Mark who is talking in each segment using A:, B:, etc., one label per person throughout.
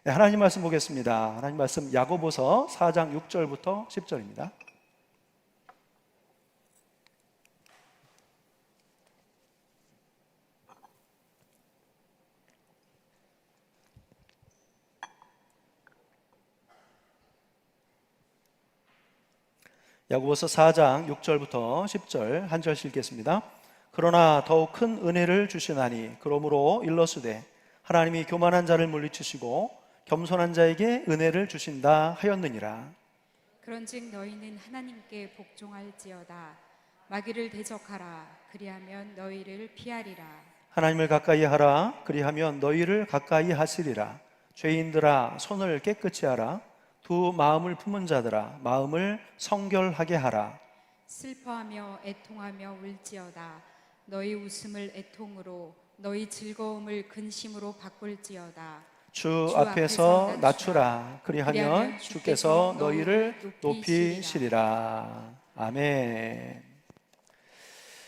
A: 네, 하나님 말씀 보겠습니다. 하나님 말씀 야고보서 4장 6절부터 10절입니다. 야고보서 4장 6절부터 10절 한 절씩 읽겠습니다. 그러나 더욱 큰 은혜를 주시나니 그러므로 일러스되 하나님이 교만한 자를 물리치시고 겸손한 자에게 은혜를 주신다 하였느니라.
B: 그런즉 너희는 하나님께 복종할지어다. 마귀를 대적하라. 그리하면 너희를 피하리라.
A: 하나님을 가까이 하라. 그리하면 너희를 가까이 하시리라. 죄인들아 손을 깨끗이 하라. 두 마음을 품은 자들아 마음을 성결하게 하라.
B: 슬퍼하며 애통하며 울지어다. 너희 웃음을 애통으로 너희 즐거움을 근심으로 바꿀지어다.
A: 주 앞에서 낮추라. 그리하면 주께서 너희를 높이시리라. 아멘.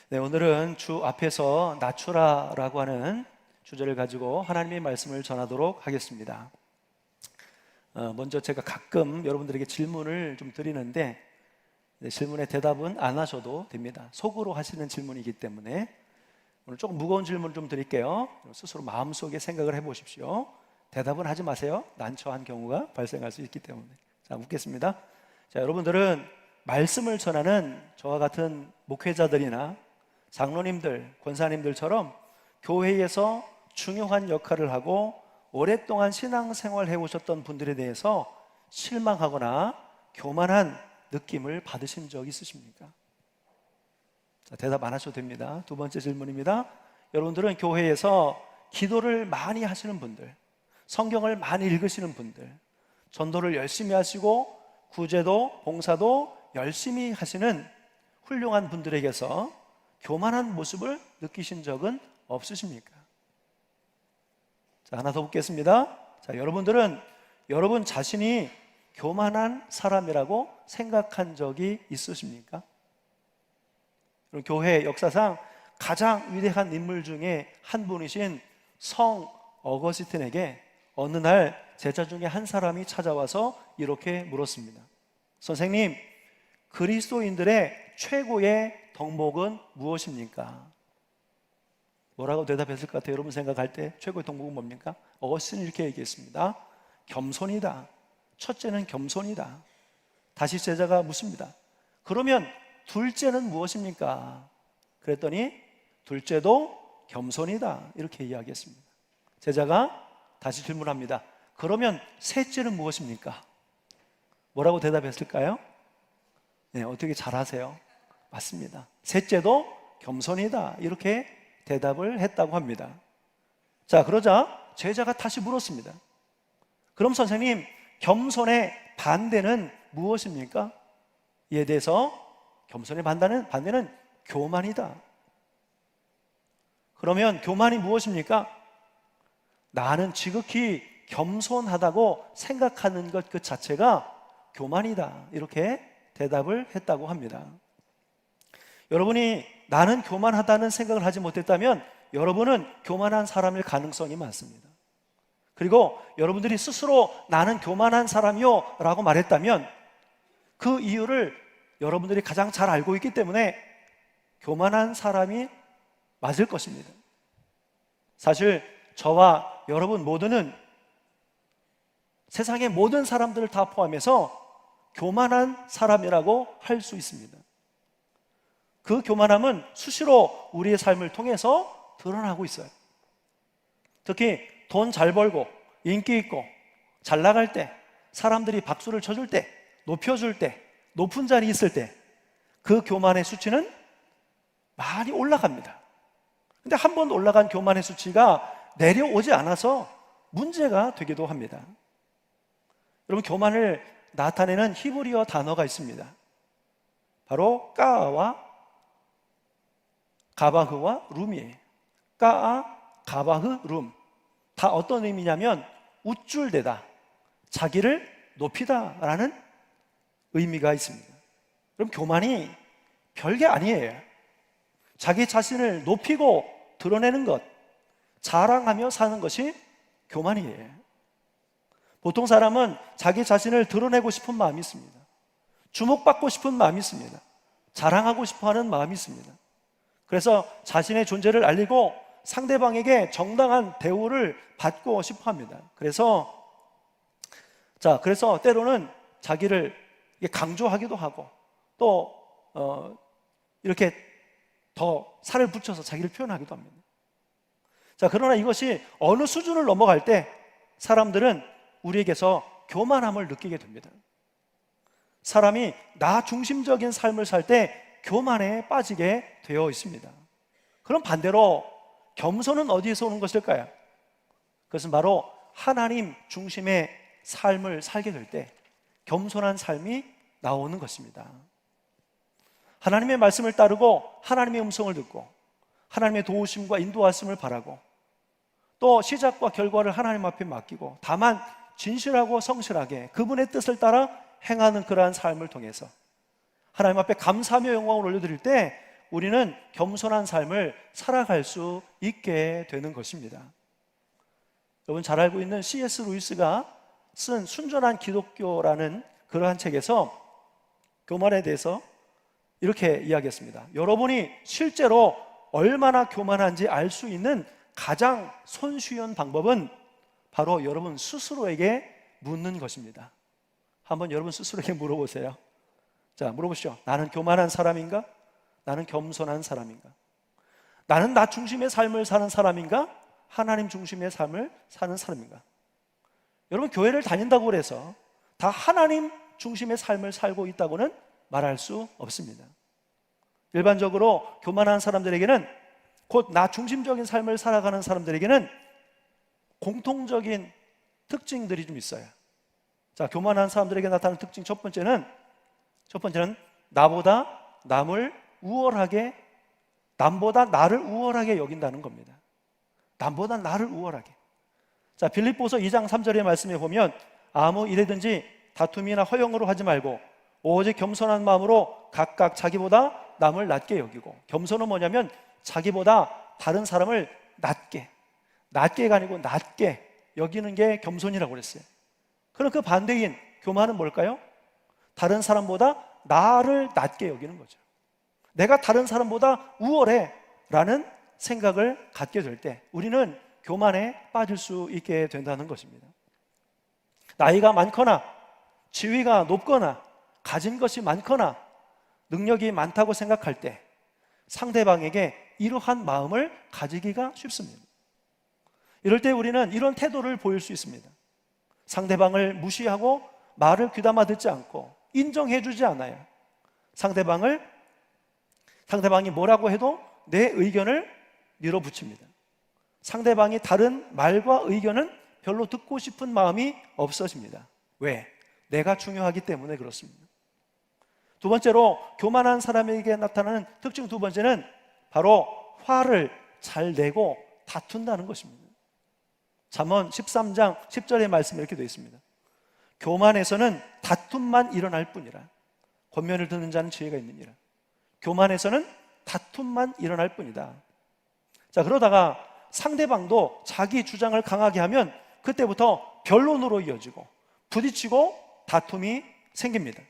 A: 네, 오늘은 주 앞에서 낮추라라고 하는 주제를 가지고 하나님의 말씀을 전하도록 하겠습니다. 먼저 제가 가끔 여러분들에게 질문을 좀 드리는데 질문에 대답은 안 하셔도 됩니다. 속으로 하시는 질문이기 때문에 오늘 조금 무거운 질문을 좀 드릴게요. 스스로 마음속에 생각을 해보십시오. 대답은 하지 마세요. 난처한 경우가 발생할 수 있기 때문에. 자, 묻겠습니다. 자, 여러분들은 말씀을 전하는 저와 같은 목회자들이나 장로님들, 권사님들처럼 교회에서 중요한 역할을 하고 오랫동안 신앙생활 해오셨던 분들에 대해서 실망하거나 교만한 느낌을 받으신 적 있으십니까? 자, 대답 안 하셔도 됩니다. 두 번째 질문입니다. 여러분들은 교회에서 기도를 많이 하시는 분들, 성경을 많이 읽으시는 분들, 전도를 열심히 하시고 구제도, 봉사도 열심히 하시는 훌륭한 분들에게서 교만한 모습을 느끼신 적은 없으십니까? 자, 하나 더 묻겠습니다. 자, 여러분들은 여러분 자신이 교만한 사람이라고 생각한 적이 있으십니까? 교회 역사상 가장 위대한 인물 중에 한 분이신 성 어거스틴에게 어느 날 제자 중에 한 사람이 찾아와서 이렇게 물었습니다. 선생님, 그리스도인들의 최고의 덕목은 무엇입니까? 뭐라고 대답했을 것 같아요? 여러분 생각할 때 최고의 덕목은 뭡니까? 어거스틴은 이렇게 얘기했습니다. 겸손이다. 첫째는 겸손이다. 다시 제자가 묻습니다. 그러면 둘째는 무엇입니까? 그랬더니 둘째도 겸손이다. 이렇게 이야기했습니다. 제자가 다시 질문합니다. 그러면 셋째는 무엇입니까? 뭐라고 대답했을까요? 네, 어떻게 잘하세요? 맞습니다. 셋째도 겸손이다. 이렇게 대답을 했다고 합니다. 자, 그러자 제자가 다시 물었습니다. 그럼 선생님, 겸손의 반대는 무엇입니까? 이에 대해서 겸손의 반대는 교만이다. 그러면 교만이 무엇입니까? 나는 지극히 겸손하다고 생각하는 것 그 자체가 교만이다. 이렇게 대답을 했다고 합니다. 여러분이 나는 교만하다는 생각을 하지 못했다면 여러분은 교만한 사람일 가능성이 많습니다. 그리고 여러분들이 스스로 나는 교만한 사람이요 라고 말했다면 그 이유를 여러분들이 가장 잘 알고 있기 때문에 교만한 사람이 맞을 것입니다. 사실 저와 여러분 모두는 세상의 모든 사람들을 다 포함해서 교만한 사람이라고 할 수 있습니다. 그 교만함은 수시로 우리의 삶을 통해서 드러나고 있어요. 특히 돈 잘 벌고 인기 있고 잘 나갈 때, 사람들이 박수를 쳐줄 때, 높여줄 때, 높은 자리에 있을 때 그 교만의 수치는 많이 올라갑니다. 근데 한 번 올라간 교만의 수치가 내려오지 않아서 문제가 되기도 합니다. 여러분, 교만을 나타내는 히브리어 단어가 있습니다. 바로 까와 가바흐와 룸이에요. 까아, 가바흐, 룸. 다 어떤 의미냐면 우쭐대다, 자기를 높이다 라는 의미가 있습니다. 그럼 교만이 별게 아니에요. 자기 자신을 높이고 드러내는 것, 자랑하며 사는 것이 교만이에요. 보통 사람은 자기 자신을 드러내고 싶은 마음이 있습니다. 주목받고 싶은 마음이 있습니다. 자랑하고 싶어 하는 마음이 있습니다. 그래서 자신의 존재를 알리고 상대방에게 정당한 대우를 받고 싶어 합니다. 그래서 때로는 자기를 강조하기도 하고 또 이렇게 더 살을 붙여서 자기를 표현하기도 합니다. 그러나 이것이 어느 수준을 넘어갈 때 사람들은 우리에게서 교만함을 느끼게 됩니다. 사람이 나 중심적인 삶을 살 때 교만에 빠지게 되어 있습니다. 그럼 반대로 겸손은 어디에서 오는 것일까요? 그것은 바로 하나님 중심의 삶을 살게 될 때 겸손한 삶이 나오는 것입니다. 하나님의 말씀을 따르고 하나님의 음성을 듣고 하나님의 도우심과 인도하심을 바라고 또 시작과 결과를 하나님 앞에 맡기고 다만 진실하고 성실하게 그분의 뜻을 따라 행하는 그러한 삶을 통해서 하나님 앞에 감사하며 영광을 올려드릴 때 우리는 겸손한 삶을 살아갈 수 있게 되는 것입니다. 여러분 잘 알고 있는 C.S. 루이스가 쓴 순전한 기독교라는 그러한 책에서 교만에 대해서 이렇게 이야기했습니다. 여러분이 실제로 얼마나 교만한지 알 수 있는 가장 손쉬운 방법은 바로 여러분 스스로에게 묻는 것입니다. 한번 여러분 스스로에게 물어보세요. 물어보시죠. 나는 교만한 사람인가? 나는 겸손한 사람인가? 나는 나 중심의 삶을 사는 사람인가? 하나님 중심의 삶을 사는 사람인가? 여러분 교회를 다닌다고 해서 다 하나님 중심의 삶을 살고 있다고는 말할 수 없습니다. 일반적으로 교만한 사람들에게는 곧 나 중심적인 삶을 살아가는 사람들에게는 공통적인 특징들이 좀 있어요. 교만한 사람들에게 나타나는 특징 첫 번째는 나보다 나를 우월하게 여긴다는 겁니다. 남보다 나를 우월하게. 빌립보서 2장 3절의 말씀에 보면 아무 일에든지 다툼이나 허영으로 하지 말고 오직 겸손한 마음으로 각각 자기보다 남을 낮게 여기고, 겸손은 뭐냐면 자기보다 다른 사람을 낮게가 아니고 낮게 여기는 게 겸손이라고 그랬어요. 그럼 그 반대인 교만은 뭘까요? 다른 사람보다 나를 낮게 여기는 거죠. 내가 다른 사람보다 우월해 라는 생각을 갖게 될 때 우리는 교만에 빠질 수 있게 된다는 것입니다. 나이가 많거나 지위가 높거나 가진 것이 많거나 능력이 많다고 생각할 때 상대방에게 이러한 마음을 가지기가 쉽습니다. 이럴 때 우리는 이런 태도를 보일 수 있습니다. 상대방을 무시하고 말을 귀담아 듣지 않고 인정해 주지 않아요. 상대방이 뭐라고 해도 내 의견을 밀어붙입니다. 상대방이 다른 말과 의견은 별로 듣고 싶은 마음이 없어집니다. 왜? 내가 중요하기 때문에 그렇습니다. 두 번째로 교만한 사람에게 나타나는 특징 두 번째는 바로 화를 잘 내고 다툰다는 것입니다. 잠언 13장 10절의 말씀에 이렇게 되어 있습니다. 교만에서는 다툼만 일어날 뿐이라 권면을 듣는 자는 지혜가 있느니라. 교만에서는 다툼만 일어날 뿐이다. 그러다가 상대방도 자기 주장을 강하게 하면 그때부터 변론으로 이어지고 부딪히고 다툼이 생깁니다.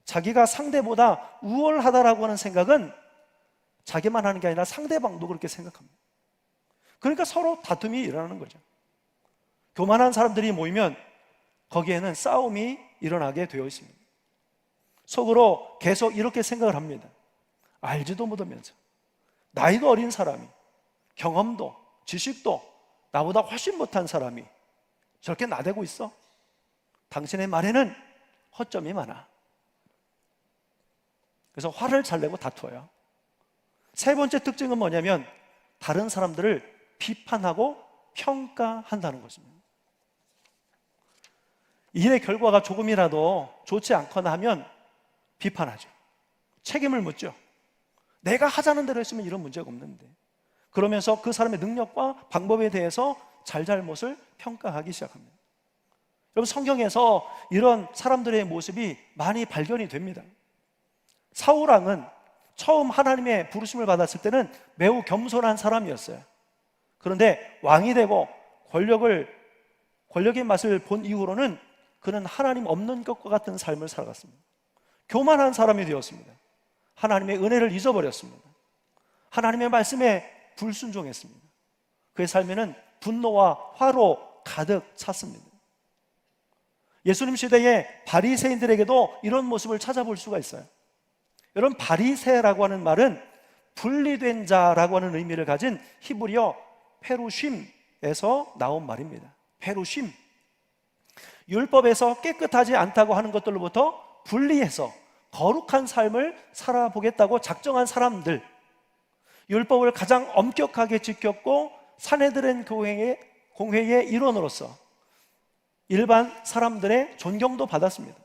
A: 자기가 상대보다 우월하다라고 하는 생각은 자기만 하는 게 아니라 상대방도 그렇게 생각합니다. 그러니까 서로 다툼이 일어나는 거죠. 교만한 사람들이 모이면 거기에는 싸움이 일어나게 되어 있습니다. 속으로 계속 이렇게 생각을 합니다. 알지도 못하면서 나이도 어린 사람이, 경험도 지식도 나보다 훨씬 못한 사람이 저렇게 나대고 있어? 당신의 말에는 허점이 많아. 그래서 화를 잘 내고 다투어요. 세 번째 특징은 뭐냐면 다른 사람들을 비판하고 평가한다는 것입니다. 일의 결과가 조금이라도 좋지 않거나 하면 비판하죠. 책임을 묻죠. 내가 하자는 대로 했으면 이런 문제가 없는데. 그러면서 그 사람의 능력과 방법에 대해서 잘잘못을 평가하기 시작합니다. 여러분 성경에서 이런 사람들의 모습이 많이 발견이 됩니다. 사울왕은 처음 하나님의 부르심을 받았을 때는 매우 겸손한 사람이었어요. 그런데 왕이 되고 권력을 권력의 맛을 본 이후로는 그는 하나님 없는 것과 같은 삶을 살아갔습니다. 교만한 사람이 되었습니다. 하나님의 은혜를 잊어버렸습니다. 하나님의 말씀에 불순종했습니다. 그의 삶에는 분노와 화로 가득 찼습니다. 예수님 시대의 바리새인들에게도 이런 모습을 찾아볼 수가 있어요. 여러분, 바리새라고 하는 말은 분리된 자라고 하는 의미를 가진 히브리어 페루심에서 나온 말입니다. 페루심, 율법에서 깨끗하지 않다고 하는 것들로부터 분리해서 거룩한 삶을 살아보겠다고 작정한 사람들, 율법을 가장 엄격하게 지켰고 산헤드린 공회의 일원으로서 일반 사람들의 존경도 받았습니다.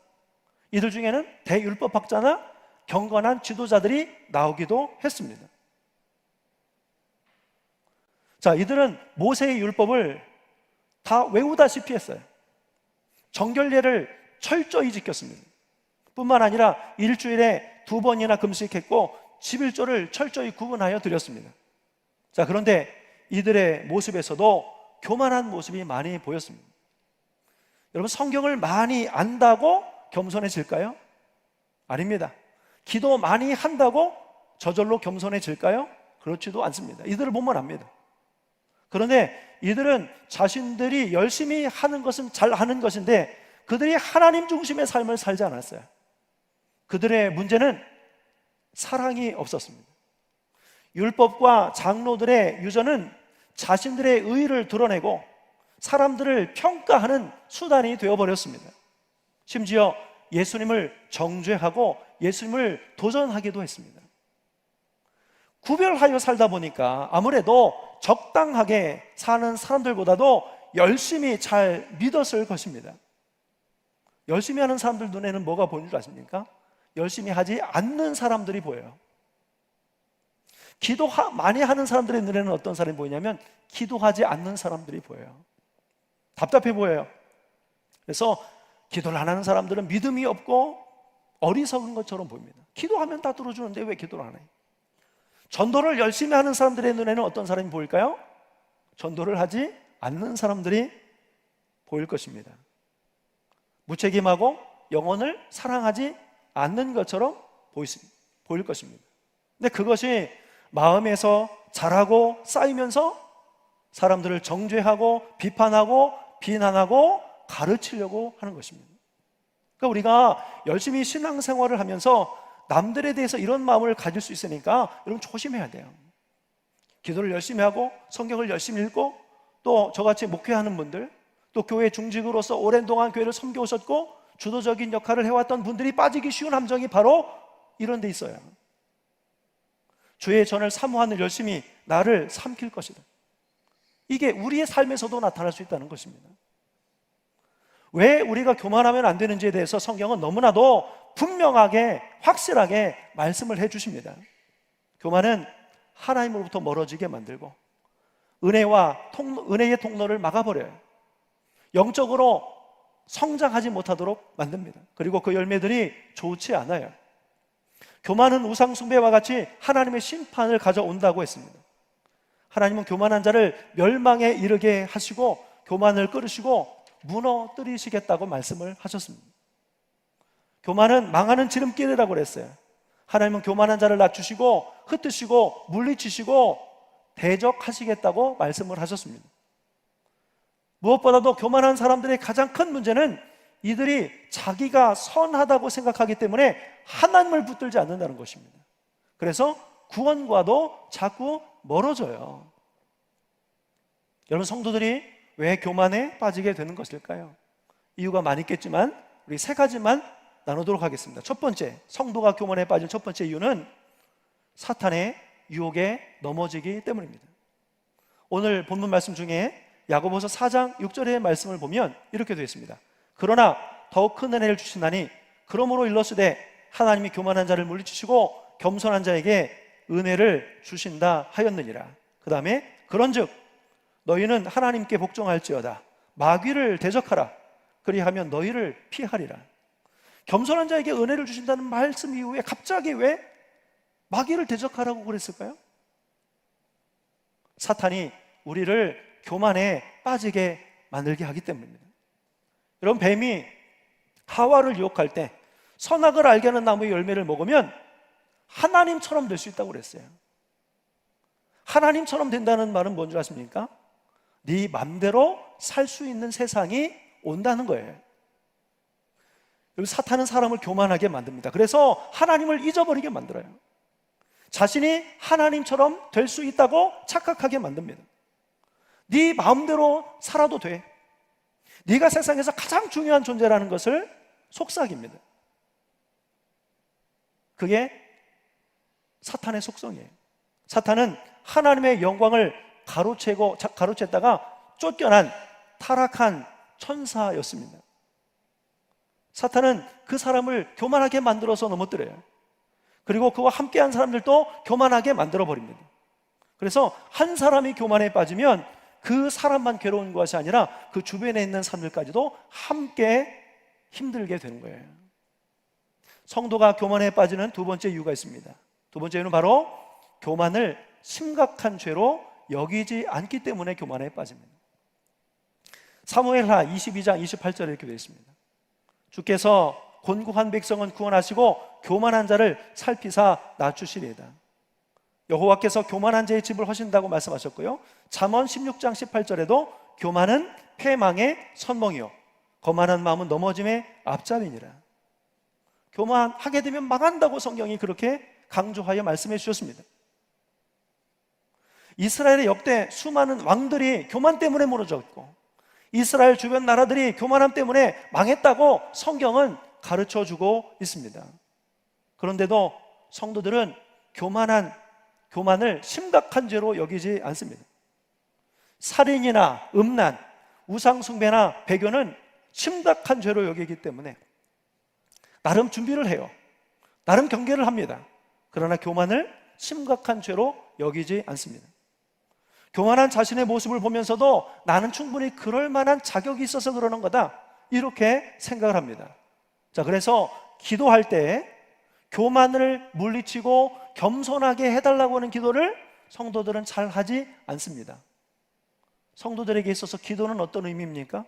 A: 이들 중에는 대율법학자나 경건한 지도자들이 나오기도 했습니다. 자, 이들은 모세의 율법을 다 외우다시피 했어요. 정결례를 철저히 지켰습니다. 뿐만 아니라 일주일에 2번이나 금식했고 11조를 철저히 구분하여 드렸습니다. 자, 그런데 이들의 모습에서도 교만한 모습이 많이 보였습니다. 여러분, 성경을 많이 안다고 겸손해질까요? 아닙니다. 기도 많이 한다고 저절로 겸손해질까요? 그렇지도 않습니다. 이들을 보면 압니다. 그런데 이들은 자신들이 열심히 하는 것은 잘 하는 것인데 그들이 하나님 중심의 삶을 살지 않았어요. 그들의 문제는 사랑이 없었습니다. 율법과 장로들의 유전은 자신들의 의의를 드러내고 사람들을 평가하는 수단이 되어버렸습니다. 심지어 예수님을 정죄하고 예수님을 도전하기도 했습니다. 구별하여 살다 보니까 아무래도 적당하게 사는 사람들보다도 열심히 잘 믿었을 것입니다. 열심히 하는 사람들 눈에는 뭐가 보이는 줄 아십니까? 열심히 하지 않는 사람들이 보여요. 기도 많이 하는 사람들의 눈에는 어떤 사람이 보이냐면 기도하지 않는 사람들이 보여요. 답답해 보여요. 그래서 기도를 안 하는 사람들은 믿음이 없고 어리석은 것처럼 보입니다. 기도하면 다 들어주는데 왜 기도를 안 해요? 전도를 열심히 하는 사람들의 눈에는 어떤 사람이 보일까요? 전도를 하지 않는 사람들이 보일 것입니다. 무책임하고 영혼을 사랑하지 않는 것처럼 보일 것입니다. 근데 그것이 마음에서 자라고 쌓이면서 사람들을 정죄하고 비판하고 비난하고 가르치려고 하는 것입니다. 그러니까 우리가 열심히 신앙생활을 하면서 남들에 대해서 이런 마음을 가질 수 있으니까 여러분 조심해야 돼요. 기도를 열심히 하고 성경을 열심히 읽고 또 저같이 목회하는 분들, 또 교회 중직으로서 오랜 동안 교회를 섬겨오셨고 주도적인 역할을 해왔던 분들이 빠지기 쉬운 함정이 바로 이런 데 있어요. 주의 전을 사모하는 열심히 나를 삼킬 것이다. 이게 우리의 삶에서도 나타날 수 있다는 것입니다. 왜 우리가 교만하면 안 되는지에 대해서 성경은 너무나도 분명하게 확실하게 말씀을 해주십니다. 교만은 하나님으로부터 멀어지게 만들고 은혜의 통로를 막아버려요. 영적으로 성장하지 못하도록 만듭니다. 그리고 그 열매들이 좋지 않아요. 교만은 우상숭배와 같이 하나님의 심판을 가져온다고 했습니다. 하나님은 교만한 자를 멸망에 이르게 하시고 교만을 끊으시고 무너뜨리시겠다고 말씀을 하셨습니다. 교만은 망하는 지름길이라고 그랬어요. 하나님은 교만한 자를 낮추시고 흩으시고 물리치시고 대적하시겠다고 말씀을 하셨습니다. 무엇보다도 교만한 사람들의 가장 큰 문제는 이들이 자기가 선하다고 생각하기 때문에 하나님을 붙들지 않는다는 것입니다. 그래서 구원과도 자꾸 멀어져요. 여러분, 성도들이 왜 교만에 빠지게 되는 것일까요? 이유가 많이 있겠지만 우리 3가지만 나누도록 하겠습니다. 첫 번째, 성도가 교만에 빠진 첫 번째 이유는 사탄의 유혹에 넘어지기 때문입니다. 오늘 본문 말씀 중에 야고보서 4장 6절의 말씀을 보면 이렇게 되어 있습니다. 그러나 더욱 큰 은혜를 주시나니 그러므로 일러스되 하나님이 교만한 자를 물리치시고 겸손한 자에게 은혜를 주신다 하였느니라. 그 다음에 그런즉 너희는 하나님께 복종할지어다 마귀를 대적하라 그리하면 너희를 피하리라. 겸손한 자에게 은혜를 주신다는 말씀 이후에 갑자기 왜 마귀를 대적하라고 그랬을까요? 사탄이 우리를 교만에 빠지게 만들게 하기 때문입니다. 여러분, 뱀이 하와를 유혹할 때 선악을 알게 하는 나무의 열매를 먹으면 하나님처럼 될 수 있다고 그랬어요. 하나님처럼 된다는 말은 뭔 줄 아십니까? 네 맘대로 살 수 있는 세상이 온다는 거예요. 여기 사탄은 사람을 교만하게 만듭니다. 그래서 하나님을 잊어버리게 만들어요. 자신이 하나님처럼 될 수 있다고 착각하게 만듭니다. 네 마음대로 살아도 돼. 네가 세상에서 가장 중요한 존재라는 것을 속삭입니다. 그게 사탄의 속성이에요. 사탄은 하나님의 영광을 가로챘다가 쫓겨난 타락한 천사였습니다. 사탄은 그 사람을 교만하게 만들어서 넘어뜨려요. 그리고 그와 함께한 사람들도 교만하게 만들어버립니다. 그래서 한 사람이 교만에 빠지면 그 사람만 괴로운 것이 아니라 그 주변에 있는 사람들까지도 함께 힘들게 되는 거예요. 성도가 교만에 빠지는 두 번째 이유가 있습니다. 두 번째 이유는 바로 교만을 심각한 죄로 여기지 않기 때문에 교만에 빠집니다. 사무엘하 22장 28절에 이렇게 되어 있습니다. 주께서 곤고한 백성은 구원하시고 교만한 자를 살피사 낮추시리이다. 여호와께서 교만한 자의 집을 허신다고 말씀하셨고요, 잠언 16장 18절에도 교만은 패망의 선봉이요 거만한 마음은 넘어짐의 앞잡이니라. 교만하게 되면 망한다고 성경이 그렇게 강조하여 말씀해 주셨습니다. 이스라엘의 역대 수많은 왕들이 교만 때문에 무너졌고 이스라엘 주변 나라들이 교만함 때문에 망했다고 성경은 가르쳐주고 있습니다. 그런데도 성도들은 교만을 심각한 죄로 여기지 않습니다. 살인이나 음란, 우상숭배나 배교는 심각한 죄로 여기기 때문에 나름 준비를 해요. 나름 경계를 합니다. 그러나 교만을 심각한 죄로 여기지 않습니다. 교만한 자신의 모습을 보면서도 나는 충분히 그럴 만한 자격이 있어서 그러는 거다, 이렇게 생각을 합니다. 자, 그래서 기도할 때 교만을 물리치고 겸손하게 해달라고 하는 기도를 성도들은 잘 하지 않습니다. 성도들에게 있어서 기도는 어떤 의미입니까?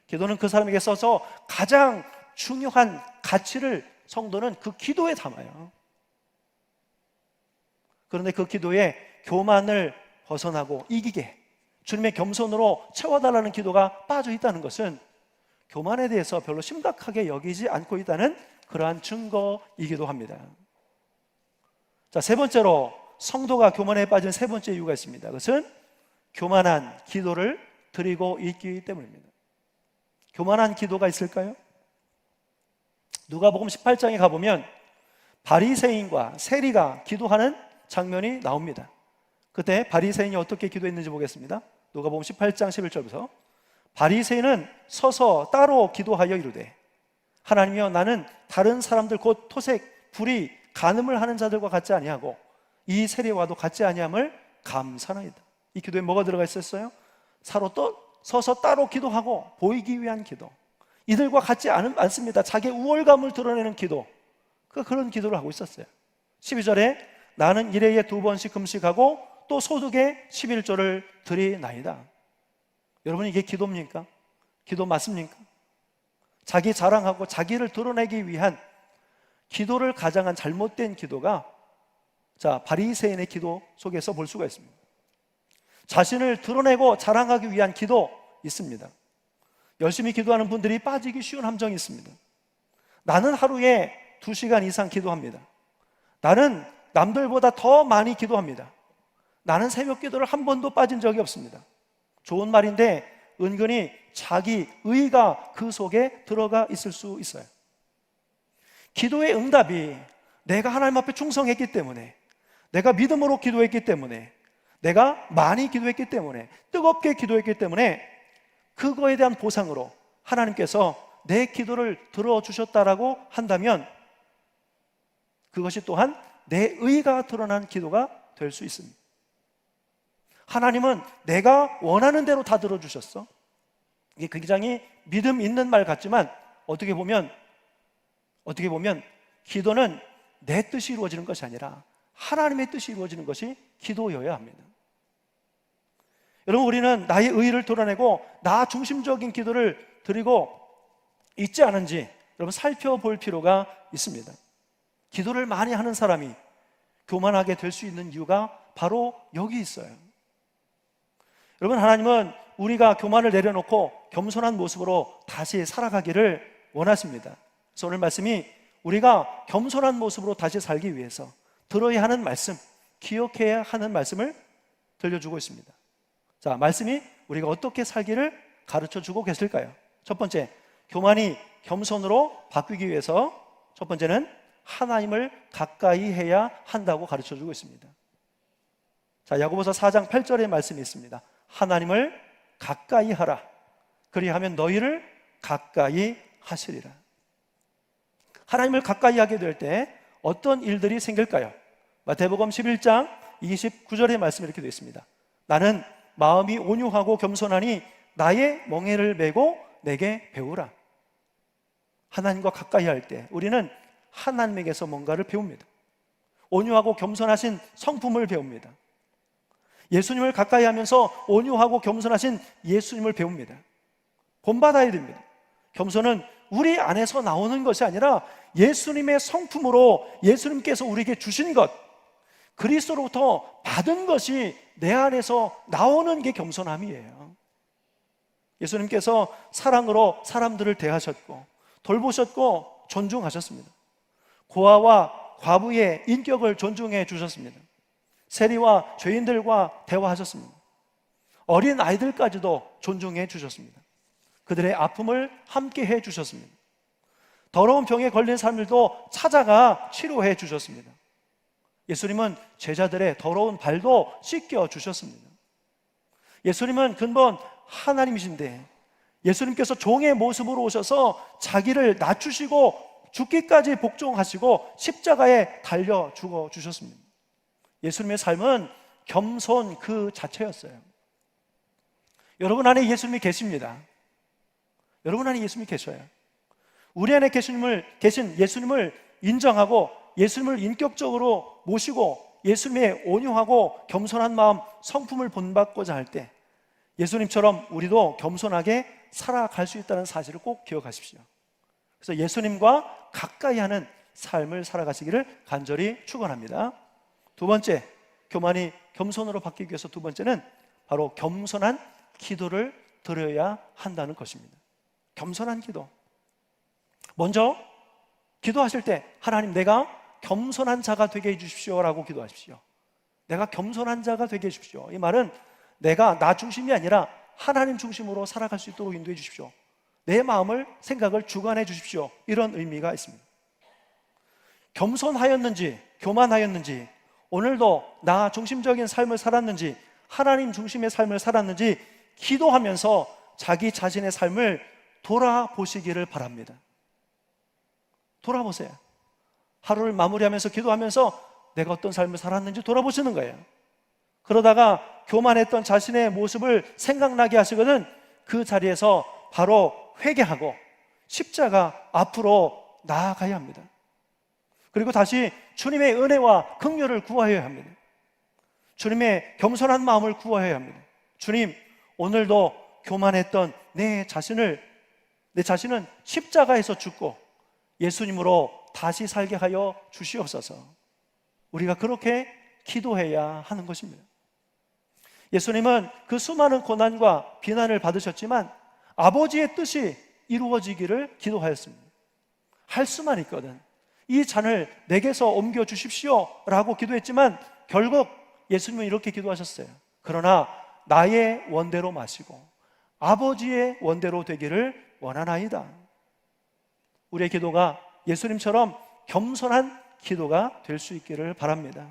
A: 기도는 그 사람에게 있어서 가장 중요한 가치를 성도는 그 기도에 담아요. 그런데 그 기도에 교만을 벗어나고 이기게 주님의 겸손으로 채워달라는 기도가 빠져 있다는 것은 교만에 대해서 별로 심각하게 여기지 않고 있다는 그러한 증거이기도 합니다. 자, 세 번째로 성도가 교만에 빠진 세 번째 이유가 있습니다. 그것은 교만한 기도를 드리고 있기 때문입니다. 교만한 기도가 있을까요? 누가복음 18장에 가보면 바리새인과 세리가 기도하는 장면이 나옵니다. 그때 바리새인이 어떻게 기도했는지 보겠습니다. 누가복음 18장 11절부터 바리새인은 서서 따로 기도하여 이르되 하나님이여, 나는 다른 사람들 곧 토색, 불의, 간음을 하는 자들과 같지 아니하고 이 세리와도 같지 아니함을 감사나이다. 이 기도에 뭐가 들어가 있었어요? 서서 따로 기도하고 보이기 위한 기도, 이들과 같지 않습니다. 자기의 우월감을 드러내는 기도, 그런 기도를 하고 있었어요. 12절에 나는 일해에 2번씩 금식하고 또 소득의 11조를 드리나이다. 여러분, 이게 기도입니까? 기도 맞습니까? 자기 자랑하고 자기를 드러내기 위한 기도를 가장한 잘못된 기도가 바리새인의 기도 속에서 볼 수가 있습니다. 자신을 드러내고 자랑하기 위한 기도 있습니다. 열심히 기도하는 분들이 빠지기 쉬운 함정이 있습니다. 나는 하루에 2시간 이상 기도합니다. 나는 남들보다 더 많이 기도합니다. 나는 새벽 기도를 한 번도 빠진 적이 없습니다. 좋은 말인데 은근히 자기 의가 그 속에 들어가 있을 수 있어요. 기도의 응답이 내가 하나님 앞에 충성했기 때문에, 내가 믿음으로 기도했기 때문에, 내가 많이 기도했기 때문에, 뜨겁게 기도했기 때문에 그거에 대한 보상으로 하나님께서 내 기도를 들어주셨다라고 한다면 그것이 또한 내 의가 드러난 기도가 될 수 있습니다. 하나님은 내가 원하는 대로 다 들어주셨어. 이게 굉장히 믿음 있는 말 같지만 어떻게 보면 기도는 내 뜻이 이루어지는 것이 아니라 하나님의 뜻이 이루어지는 것이 기도여야 합니다. 여러분, 우리는 나의 의의를 드러내고 나 중심적인 기도를 드리고 있지 않은지 여러분 살펴볼 필요가 있습니다. 기도를 많이 하는 사람이 교만하게 될 수 있는 이유가 바로 여기 있어요. 여러분, 하나님은 우리가 교만을 내려놓고 겸손한 모습으로 다시 살아가기를 원하십니다. 그래서 오늘 말씀이 우리가 겸손한 모습으로 다시 살기 위해서 들어야 하는 말씀, 기억해야 하는 말씀을 들려주고 있습니다. 자, 말씀이 우리가 어떻게 살기를 가르쳐주고 계실까요? 첫 번째, 교만이 겸손으로 바뀌기 위해서 첫 번째는 하나님을 가까이 해야 한다고 가르쳐주고 있습니다. 자, 야고보서 4장 8절의 말씀이 있습니다. 하나님을 가까이 하라. 그리하면 너희를 가까이 하시리라. 하나님을 가까이 하게 될 때 어떤 일들이 생길까요? 마태복음 11장 29절의 말씀이 이렇게 되어 있습니다. 나는 마음이 온유하고 겸손하니 나의 멍에를 메고 내게 배우라. 하나님과 가까이 할 때 우리는 하나님에게서 뭔가를 배웁니다. 온유하고 겸손하신 성품을 배웁니다. 예수님을 가까이 하면서 온유하고 겸손하신 예수님을 배웁니다. 본받아야 됩니다. 겸손은 우리 안에서 나오는 것이 아니라 예수님의 성품으로 예수님께서 우리에게 주신 것, 그리스도로부터 받은 것이 내 안에서 나오는 게 겸손함이에요. 예수님께서 사랑으로 사람들을 대하셨고 돌보셨고 존중하셨습니다. 고아와 과부의 인격을 존중해 주셨습니다. 세리와 죄인들과 대화하셨습니다. 어린 아이들까지도 존중해 주셨습니다. 그들의 아픔을 함께 해 주셨습니다. 더러운 병에 걸린 사람들도 찾아가 치료해 주셨습니다. 예수님은 제자들의 더러운 발도 씻겨 주셨습니다. 예수님은 근본 하나님이신데 예수님께서 종의 모습으로 오셔서 자기를 낮추시고 죽기까지 복종하시고 십자가에 달려 죽어 주셨습니다. 예수님의 삶은 겸손 그 자체였어요. 여러분 안에 예수님이 계십니다. 여러분 안에 예수님이 계셔요. 우리 안에 계신 예수님을 인정하고 예수님을 인격적으로 모시고 예수님의 온유하고 겸손한 마음, 성품을 본받고자 할 때 예수님처럼 우리도 겸손하게 살아갈 수 있다는 사실을 꼭 기억하십시오. 그래서 예수님과 가까이 하는 삶을 살아가시기를 간절히 축원합니다. 두 번째, 교만이 겸손으로 바뀌기 위해서 두 번째는 바로 겸손한 기도를 드려야 한다는 것입니다. 겸손한 기도. 먼저 기도하실 때 하나님, 내가 겸손한 자가 되게 해주십시오라고 기도하십시오. 내가 겸손한 자가 되게 해주십시오. 이 말은 내가 나 중심이 아니라 하나님 중심으로 살아갈 수 있도록 인도해 주십시오. 내 마음을, 생각을 주관해 주십시오. 이런 의미가 있습니다. 겸손하였는지 교만하였는지, 오늘도 나 중심적인 삶을 살았는지 하나님 중심의 삶을 살았는지 기도하면서 자기 자신의 삶을 돌아보시기를 바랍니다. 돌아보세요. 하루를 마무리하면서 기도하면서 내가 어떤 삶을 살았는지 돌아보시는 거예요. 그러다가 교만했던 자신의 모습을 생각나게 하시거든 그 자리에서 바로 회개하고 십자가 앞으로 나아가야 합니다. 그리고 다시 주님의 은혜와 긍휼을 구하여야 합니다. 주님의 겸손한 마음을 구하여야 합니다. 주님, 오늘도 교만했던 내 자신은 십자가에서 죽고 예수님으로 다시 살게 하여 주시옵소서. 우리가 그렇게 기도해야 하는 것입니다. 예수님은 그 수많은 고난과 비난을 받으셨지만 아버지의 뜻이 이루어지기를 기도하였습니다. 할 수만 있거든 이 잔을 내게서 옮겨 주십시오 라고 기도했지만 결국 예수님은 이렇게 기도하셨어요. 그러나 나의 원대로 마시고 아버지의 원대로 되기를 원하나이다. 우리의 기도가 예수님처럼 겸손한 기도가 될 수 있기를 바랍니다.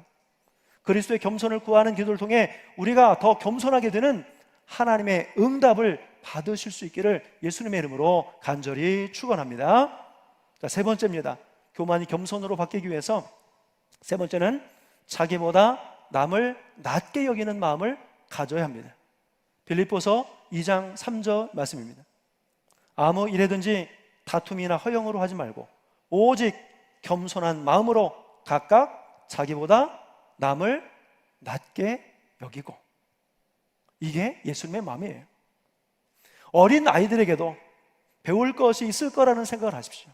A: 그리스도의 겸손을 구하는 기도를 통해 우리가 더 겸손하게 되는 하나님의 응답을 받으실 수 있기를 예수님의 이름으로 간절히 축원합니다. 자, 세 번째입니다. 교만이 겸손으로 바뀌기 위해서 세 번째는 자기보다 남을 낮게 여기는 마음을 가져야 합니다. 빌립보서 2장 3절 말씀입니다. 아무 일에든지 다툼이나 허영으로 하지 말고 오직 겸손한 마음으로 각각 자기보다 남을 낮게 여기고, 이게 예수님의 마음이에요. 어린 아이들에게도 배울 것이 있을 거라는 생각을 하십시오.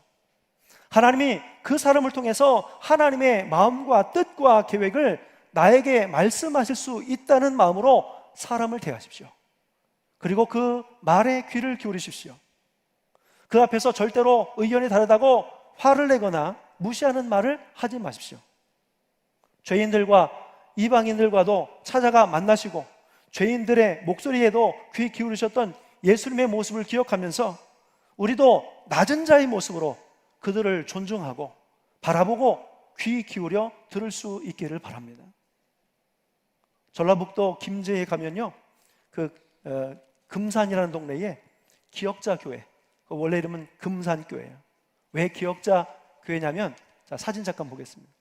A: 하나님이 그 사람을 통해서 하나님의 마음과 뜻과 계획을 나에게 말씀하실 수 있다는 마음으로 사람을 대하십시오. 그리고 그 말에 귀를 기울이십시오. 그 앞에서 절대로 의견이 다르다고 화를 내거나 무시하는 말을 하지 마십시오. 죄인들과 이방인들과도 찾아가 만나시고 죄인들의 목소리에도 귀 기울이셨던 예수님의 모습을 기억하면서 우리도 낮은 자의 모습으로 그들을 존중하고 바라보고 귀 기울여 들을 수 있기를 바랍니다. 전라북도 김제에 가면요, 금산이라는 동네에 기역자 교회, 원래 이름은 금산교회예요. 왜 기역자 교회냐면, 자, 사진 잠깐 보겠습니다.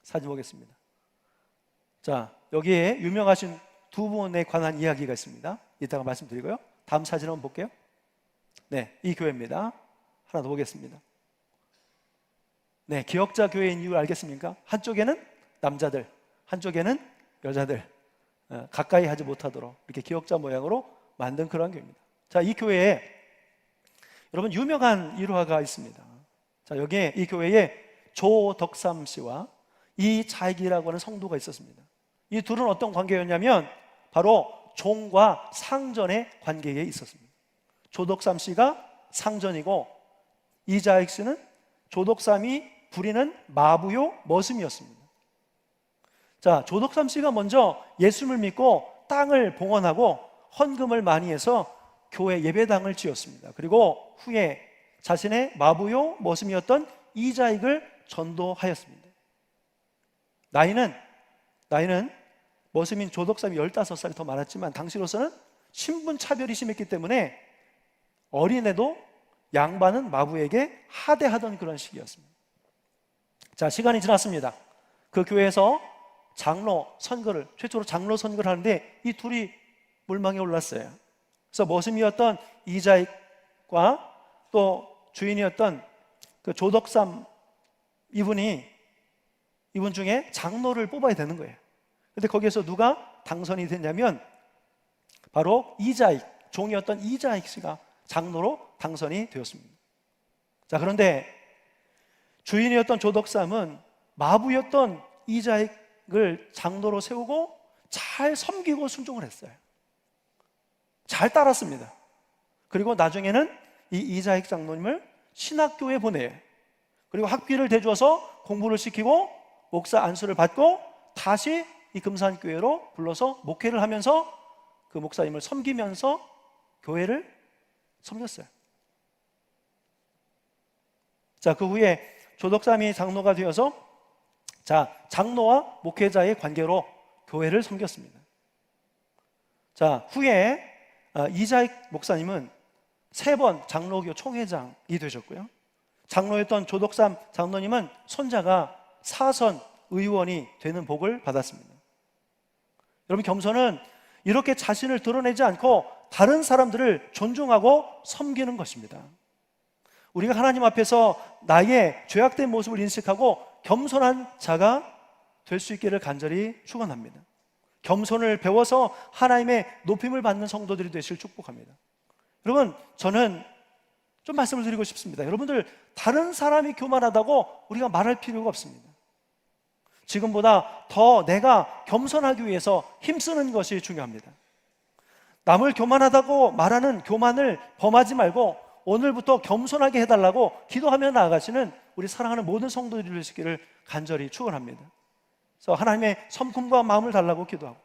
A: 사진 보겠습니다. 자, 여기에 유명하신 두 분에 관한 이야기가 있습니다. 이따가 말씀드리고요. 다음 사진 한번 볼게요. 네, 이 교회입니다. 하나 더 보겠습니다. 네, 기역자 교회인 이유 알겠습니까? 한쪽에는 남자들, 한쪽에는 여자들, 가까이 하지 못하도록 이렇게 기역자 모양으로 만든 그런 교회입니다. 자, 이 교회에 여러분 유명한 일화가 있습니다. 자, 여기에 이 교회에 조덕삼 씨와 이자익이라고 하는 성도가 있었습니다. 이 둘은 어떤 관계였냐면 바로 종과 상전의 관계에 있었습니다. 조덕삼 씨가 상전이고 이자익 씨는 조덕삼이 부리는 마부요 머슴이었습니다. 자, 조덕삼 씨가 먼저 예수님을 믿고 땅을 봉헌하고 헌금을 많이 해서 교회 예배당을 지었습니다. 그리고 후에 자신의 마부요 머슴이었던 이자익을 전도하였습니다. 나이는 머슴인 조덕삼이 15살이 더 많았지만 당시로서는 신분 차별이 심했기 때문에 어린애도 양반은 마부에게 하대하던 그런 시기였습니다. 자, 시간이 지났습니다. 그 교회에서 최초로 장로 선거를 하는데 이 둘이 물망에 올랐어요. 그래서 머슴이었던 이자익과 또 주인이었던 그 조덕삼 이분 중에 장로를 뽑아야 되는 거예요. 근데 거기에서 누가 당선이 됐냐면 바로 종이었던 이자익 씨가 장로로 당선이 되었습니다. 자, 그런데 주인이었던 조덕삼은 마부였던 이자익을 장로로 세우고 잘 섬기고 순종을 했어요. 잘 따랐습니다. 그리고 나중에는 이 이자익 장로님을 신학교에 보내요. 그리고 학비를 대주어서 공부를 시키고 목사 안수를 받고 다시 이 금산교회로 불러서 목회를 하면서 그 목사님을 섬기면서 교회를 섬겼어요. 자, 그 후에 조덕삼이 장로가 되어서 장로와 목회자의 관계로 교회를 섬겼습니다. 자, 후에 이자익 목사님은 3번 장로교 총회장이 되셨고요. 장로였던 조덕삼 장로님은 손자가 사선 의원이 되는 복을 받았습니다. 여러분, 겸손은 이렇게 자신을 드러내지 않고 다른 사람들을 존중하고 섬기는 것입니다. 우리가 하나님 앞에서 나의 죄악된 모습을 인식하고 겸손한 자가 될 수 있기를 간절히 축원합니다. 겸손을 배워서 하나님의 높임을 받는 성도들이 되실 축복합니다. 여러분, 저는 좀 말씀을 드리고 싶습니다. 여러분들, 다른 사람이 교만하다고 우리가 말할 필요가 없습니다. 지금보다 더 내가 겸손하기 위해서 힘쓰는 것이 중요합니다. 남을 교만하다고 말하는 교만을 범하지 말고 오늘부터 겸손하게 해달라고 기도하며 나아가시는 우리 사랑하는 모든 성도들이 되시기를 간절히 축원합니다. 그래서 하나님의 섬김과 마음을 달라고 기도하고,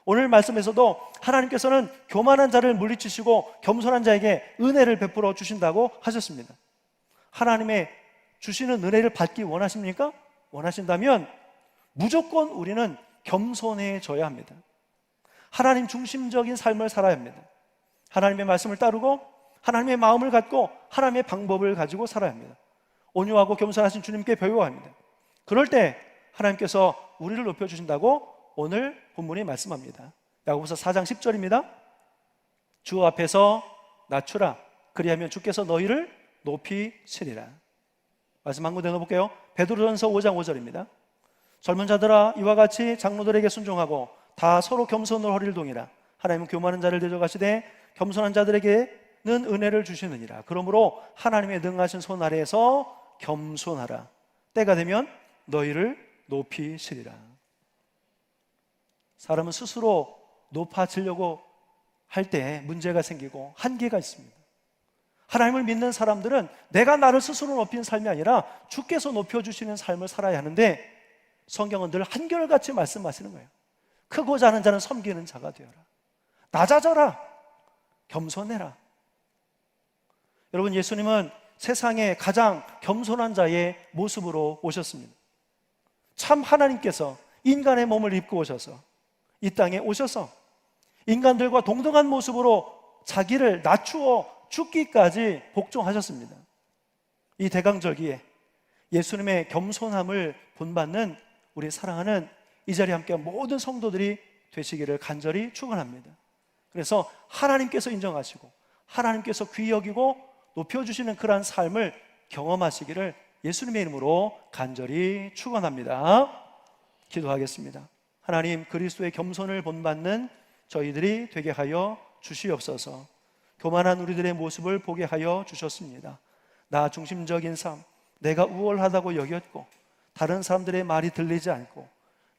A: 오늘 말씀에서도 하나님께서는 교만한 자를 물리치시고 겸손한 자에게 은혜를 베풀어 주신다고 하셨습니다. 하나님의 주시는 은혜를 받기 원하십니까? 원하신다면 무조건 우리는 겸손해져야 합니다. 하나님 중심적인 삶을 살아야 합니다. 하나님의 말씀을 따르고 하나님의 마음을 갖고 하나님의 방법을 가지고 살아야 합니다. 온유하고 겸손하신 주님께 배워야 합니다. 그럴 때 하나님께서 우리를 높여주신다고 오늘 본문이 말씀합니다. 야고보서 4장 10절입니다. 주 앞에서 낮추라. 그리하면 주께서 너희를 높이시리라. 말씀 한 군데 넣어볼게요. 베드로전서 5장 5절입니다. 젊은 자들아 이와 같이 장로들에게 순종하고 다 서로 겸손으로 허리를 동이라. 하나님은 교만한 자를 대적하시되 겸손한 자들에게는 은혜를 주시느니라. 그러므로 하나님의 능하신 손 아래에서 겸손하라. 때가 되면 너희를 높이시리라. 사람은 스스로 높아지려고 할 때 문제가 생기고 한계가 있습니다. 하나님을 믿는 사람들은 내가 나를 스스로 높이는 삶이 아니라 주께서 높여주시는 삶을 살아야 하는데, 성경은 늘 한결같이 말씀하시는 거예요. 크고자 하는 자는 섬기는 자가 되어라. 낮아져라. 겸손해라. 여러분, 예수님은 세상에 가장 겸손한 자의 모습으로 오셨습니다. 참 하나님께서 인간의 몸을 입고 오셔서 이 땅에 오셔서 인간들과 동등한 모습으로 자기를 낮추어 죽기까지 복종하셨습니다. 이 대강절기에 예수님의 겸손함을 본받는 우리 사랑하는 이 자리에 함께한 모든 성도들이 되시기를 간절히 축원합니다. 그래서 하나님께서 인정하시고 하나님께서 귀히 여기고 높여주시는 그러한 삶을 경험하시기를 예수님의 이름으로 간절히 축원합니다. 기도하겠습니다. 하나님, 그리스도의 겸손을 본받는 저희들이 되게 하여 주시옵소서. 교만한 우리들의 모습을 보게 하여 주셨습니다. 나 중심적인 삶, 내가 우월하다고 여겼고 다른 사람들의 말이 들리지 않고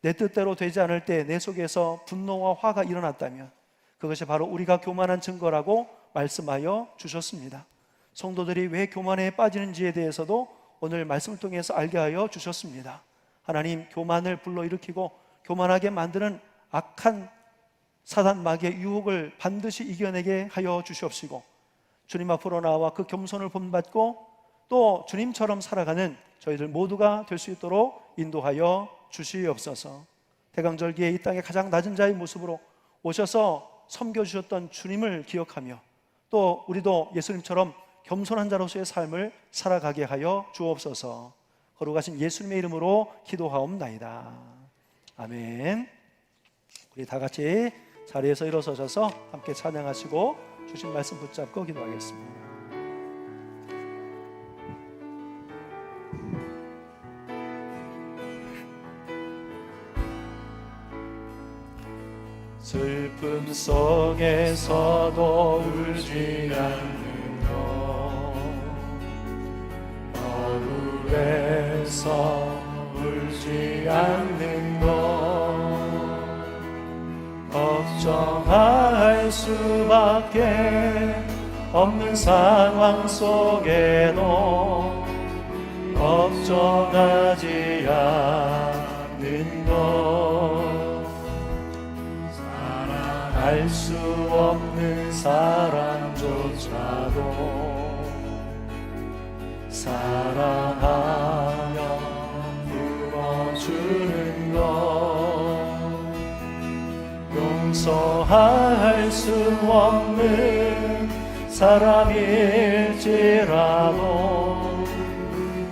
A: 내 뜻대로 되지 않을 때 내 속에서 분노와 화가 일어났다면 그것이 바로 우리가 교만한 증거라고 말씀하여 주셨습니다. 성도들이 왜 교만에 빠지는지에 대해서도 오늘 말씀을 통해서 알게 하여 주셨습니다. 하나님, 교만을 불러일으키고 교만하게 만드는 악한 사단 마귀의 유혹을 반드시 이겨내게 하여 주시옵시고, 주님 앞으로 나와 그 겸손을 본받고 또 주님처럼 살아가는 저희들 모두가 될 수 있도록 인도하여 주시옵소서. 대강절기에 이 땅의 가장 낮은 자의 모습으로 오셔서 섬겨주셨던 주님을 기억하며 또 우리도 예수님처럼 겸손한 자로서의 삶을 살아가게 하여 주옵소서. 거룩하신 예수님의 이름으로 기도하옵나이다. 아멘. 우리 다 같이 자리에서 일어서셔서 함께 찬양하시고 주신 말씀 붙잡고 기도하겠습니다. 슬픔 속에서도 울지 않는 것, 억울해서 울지 않는 것, 걱정할 수밖에 없는 상황 속에도 걱정하지 않는 것, 알 수 없는 사람조차도 사랑하며 품어주는 것, 용서할 수 없는 사람일지라도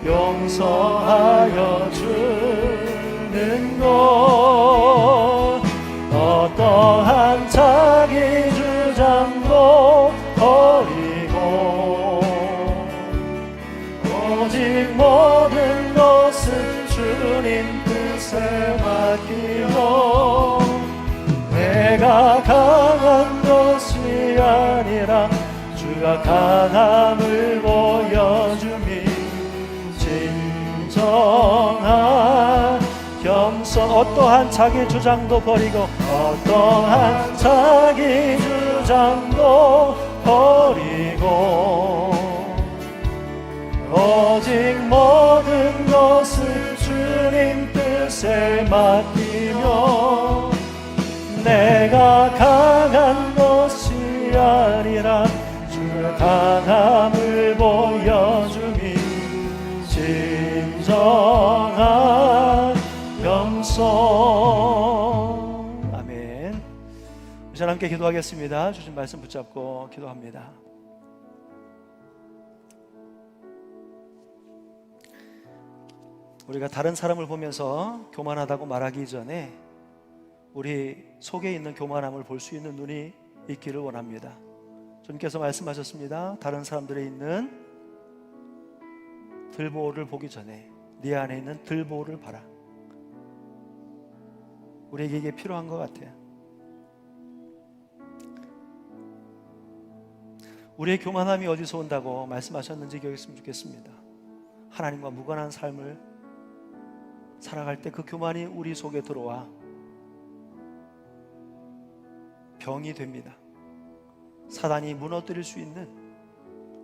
A: 용서하여 주는 것, 어떠한 자기 주장도 버리고 오직 모든 것을 주님 뜻에 맡기며 내가 강한 것이 아니라 주가 강함을 보여주니 진정한 겸손, 어떠한 자기 주장도 버리고 어떠한 자기 주장도 버리고 오직 모든 것을 주님 뜻에 맡기며 내가 강한 것이 아니라 주의 강함을 보여주니 진정한 겸손. 아멘. 우리 함께 기도하겠습니다. 주신 말씀 붙잡고 기도합니다. 우리가 다른 사람을 보면서 교만하다고 말하기 전에 우리 속에 있는 교만함을 볼 수 있는 눈이 있기를 원합니다. 주님께서 말씀하셨습니다. 다른 사람들에 있는 들보를 보기 전에 네 안에 있는 들보를 봐라. 우리에게 이게 필요한 것 같아요. 우리의 교만함이 어디서 온다고 말씀하셨는지 기억했으면 좋겠습니다. 하나님과 무관한 삶을 살아갈 때 그 교만이 우리 속에 들어와 병이 됩니다. 사단이 무너뜨릴 수 있는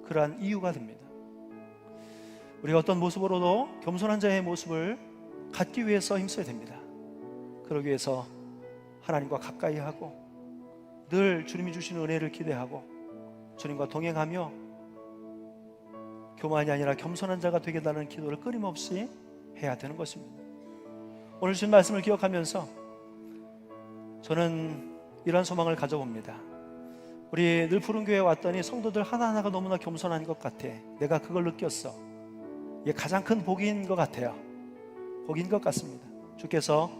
A: 그러한 이유가 됩니다. 우리가 어떤 모습으로도 겸손한 자의 모습을 갖기 위해서 힘써야 됩니다. 그러기 위해서 하나님과 가까이 하고 늘 주님이 주시는 은혜를 기대하고 주님과 동행하며 교만이 아니라 겸손한 자가 되게 달라는 기도를 끊임없이 해야 되는 것입니다. 오늘 주신 말씀을 기억하면서 저는 이런 소망을 가져봅니다. 우리 늘 푸른교회에 왔더니 성도들 하나하나가 너무나 겸손한 것 같아. 내가 그걸 느꼈어. 이게 가장 큰 복인 것 같아요. 복인 것 같습니다. 주께서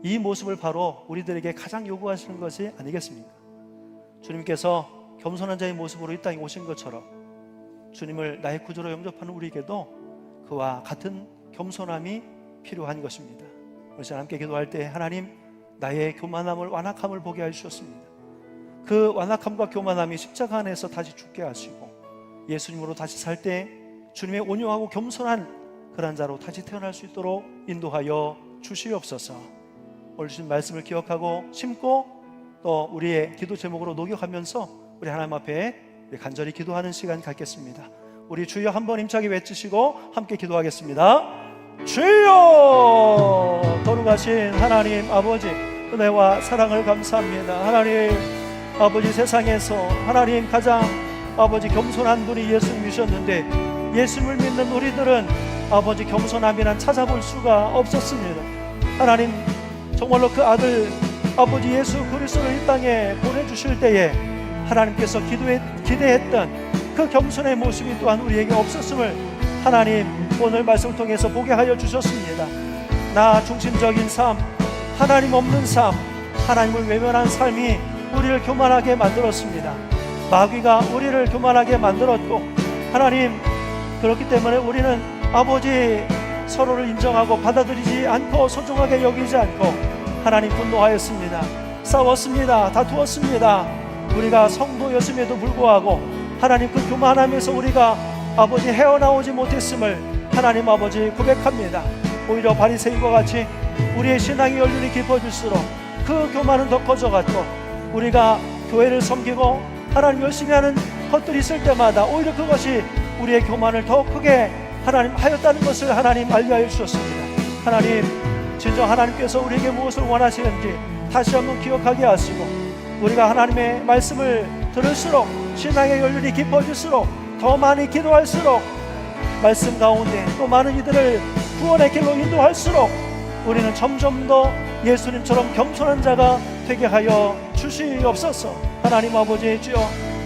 A: 이 모습을 바로 우리들에게 가장 요구하시는 것이 아니겠습니까? 주님께서 겸손한 자의 모습으로 이 땅에 오신 것처럼 주님을 나의 구주로 영접하는 우리에게도 그와 같은 겸손함이 필요한 것입니다. 우리 시간 함께 기도할 때 하나님, 나의 교만함을, 완악함을 보게 해주셨습니다. 그 완악함과 교만함이 십자가 안에서 다시 죽게 하시고 예수님으로 다시 살 때 주님의 온유하고 겸손한 그런 자로 다시 태어날 수 있도록 인도하여 주시옵소서. 오늘 주신 말씀을 기억하고 심고 또 우리의 기도 제목으로 녹여가면서 우리 하나님 앞에 간절히 기도하는 시간 갖겠습니다. 우리 주여 한번 힘차게 외치시고 함께 기도하겠습니다. 주여! 거룩하신 하나님 아버지, 은혜와 사랑을 감사합니다. 하나님 아버지, 세상에서 하나님 가장 아버지 겸손한 분이 예수님이셨는데 예수님을 믿는 우리들은 아버지 겸손함이란 찾아볼 수가 없었습니다. 하나님 정말로 그 아들 아버지 예수 그리스도를 이 땅에 보내주실 때에 하나님께서 기대했던 그 겸손의 모습이 또한 우리에게 없었음을 하나님 오늘 말씀을 통해서 보게 하여 주셨습니다. 나 중심적인 삶, 하나님 없는 삶, 하나님을 외면한 삶이 우리를 교만하게 만들었습니다. 마귀가 우리를 교만하게 만들었고 하나님, 그렇기 때문에 우리는 아버지 서로를 인정하고 받아들이지 않고 소중하게 여기지 않고 하나님 분노하였습니다. 싸웠습니다. 다투었습니다. 우리가 성도였음에도 불구하고 하나님 그 교만함에서 우리가 아버지 헤어나오지 못했음을 하나님 아버지 고백합니다. 오히려 바리새인과 같이 우리의 신앙의 연륜이 깊어질수록 그 교만은 더 커져갔고 우리가 교회를 섬기고 하나님 열심히 하는 것들이 있을 때마다 오히려 그것이 우리의 교만을 더 크게 하나님 하였다는 것을 하나님 알게 주셨습니다. 하나님 진정 하나님께서 우리에게 무엇을 원하시는지 다시 한번 기억하게 하시고 우리가 하나님의 말씀을 들을수록 신앙의 연륜이 깊어질수록 더 많이 기도할수록 말씀 가운데 또 많은 이들을 구원의 길로 인도할수록 우리는 점점 더 예수님처럼 겸손한 자가 되게 하여 주시옵소서. 하나님 아버지 주여,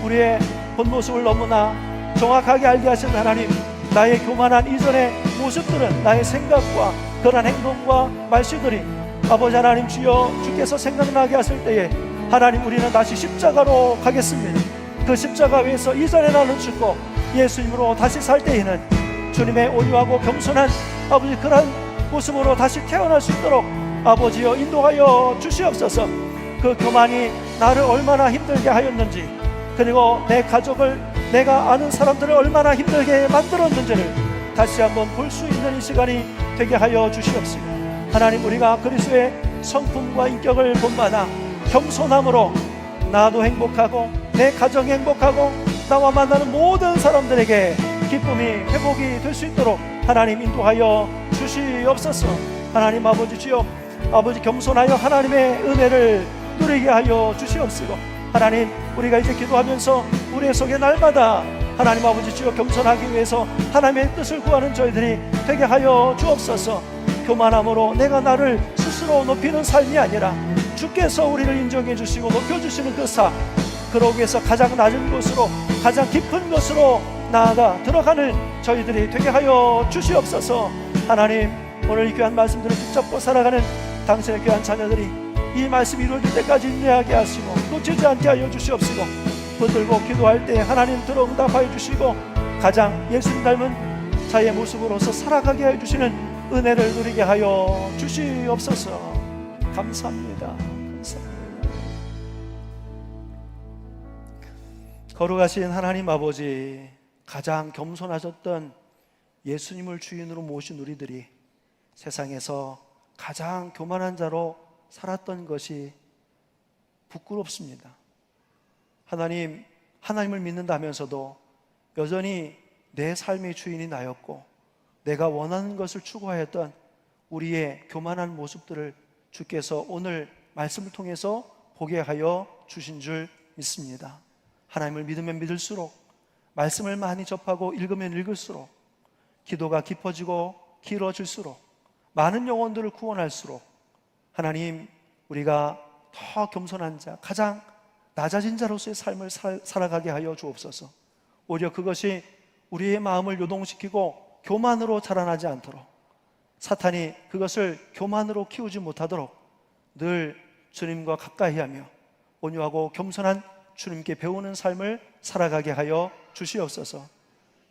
A: 우리의 본 모습을 너무나 정확하게 알게 하신 하나님, 나의 교만한 이전의 모습들은 나의 생각과 그런 행동과 말씨들이 아버지 하나님 주여 주께서 생각나게 하실 때에 하나님 우리는 다시 십자가로 가겠습니다. 그 십자가 위에서 이전에 나는 죽고 예수님으로 다시 살 때에는 주님의 온유하고 겸손한 아버지 그런 모습으로 다시 태어날 수 있도록 아버지여 인도하여 주시옵소서. 그 교만이 나를 얼마나 힘들게 하였는지, 그리고 내 가족을, 내가 아는 사람들을 얼마나 힘들게 만들었는지를 다시 한번 볼 수 있는 이 시간이 되게 하여 주시옵소서. 하나님, 우리가 그리스도의 성품과 인격을 본받아 겸손함으로 나도 행복하고 내 가정이 행복하고 나와 만나는 모든 사람들에게 기쁨이 회복이 될 수 있도록 하나님 인도하여 주시옵소서. 하나님 아버지 주여, 아버지 겸손하여 하나님의 은혜를 누리게 하여 주시옵시고, 하나님 우리가 이제 기도하면서 우리의 속에 날마다 하나님 아버지 주여 겸손하기 위해서 하나님의 뜻을 구하는 저희들이 되게 하여 주옵소서. 교만함으로 내가 나를 스스로 높이는 삶이 아니라 주께서 우리를 인정해 주시고 높여주시는 그 삶, 그러기 위해서 가장 낮은 곳으로 가장 깊은 곳으로 나아가 들어가는 저희들이 되게 하여 주시옵소서. 하나님, 오늘 이 귀한 말씀들을 붙잡고 살아가는 당신의 귀한 자녀들이 이 말씀이 이루어질 때까지 인내하게 하시고 놓치지 않게 하여 주시옵시고, 붙들고 기도할 때 하나님 들어 응답하여 주시고 가장 예수님 닮은 자의 모습으로서 살아가게 해주시는 은혜를 누리게 하여 주시옵소서. 감사합니다. 감사합니다. 거룩하신 하나님 아버지, 가장 겸손하셨던 예수님을 주인으로 모신 우리들이 세상에서 가장 교만한 자로 살았던 것이 부끄럽습니다. 하나님을 믿는다면서도 여전히 내 삶의 주인이 나였고 내가 원하는 것을 추구하였던 우리의 교만한 모습들을 주께서 오늘 말씀을 통해서 보게 하여 주신 줄 믿습니다. 하나님을 믿으면 믿을수록, 말씀을 많이 접하고 읽으면 읽을수록, 기도가 깊어지고 길어질수록, 많은 영혼들을 구원할수록 하나님, 우리가 더 겸손한 자, 가장 낮아진 자로서의 삶을 살아가게 하여 주옵소서. 오히려 그것이 우리의 마음을 요동시키고 교만으로 자라나지 않도록, 사탄이 그것을 교만으로 키우지 못하도록 늘 주님과 가까이 하며 온유하고 겸손한 주님께 배우는 삶을 살아가게 하여 주시옵소서.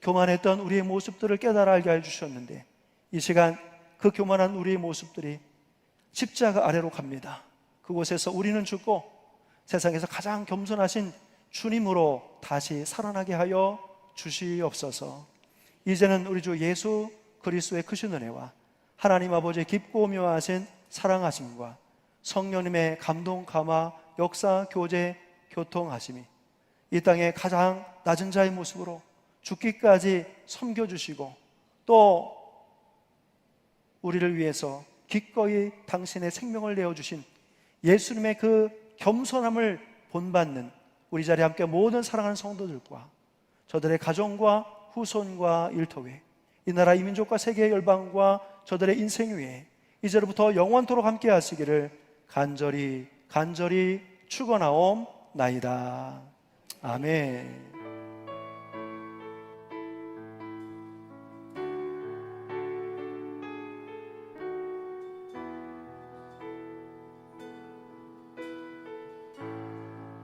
A: 교만했던 우리의 모습들을 깨달아 알게 해주셨는데 이 시간 그 교만한 우리의 모습들이 십자가 아래로 갑니다. 그곳에서 우리는 죽고 세상에서 가장 겸손하신 주님으로 다시 살아나게 하여 주시옵소서. 이제는 우리 주 예수 그리스도의 크신 은혜와 하나님 아버지의 깊고 묘하신 사랑하심과 성령님의 감동, 감화, 역사, 교제, 교통하심이 이 땅의 가장 낮은 자의 모습으로 죽기까지 섬겨주시고 또 우리를 위해서 기꺼이 당신의 생명을 내어주신 예수님의 그 겸손함을 본받는 우리 자리에 함께 모든 사랑하는 성도들과 저들의 가정과 후손과 일터에 이 나라 이 민족과 세계의 열방과 저들의 인생 위에 이제로부터 영원토록 함께 하시기를 간절히 축원하옵나이다. 아멘.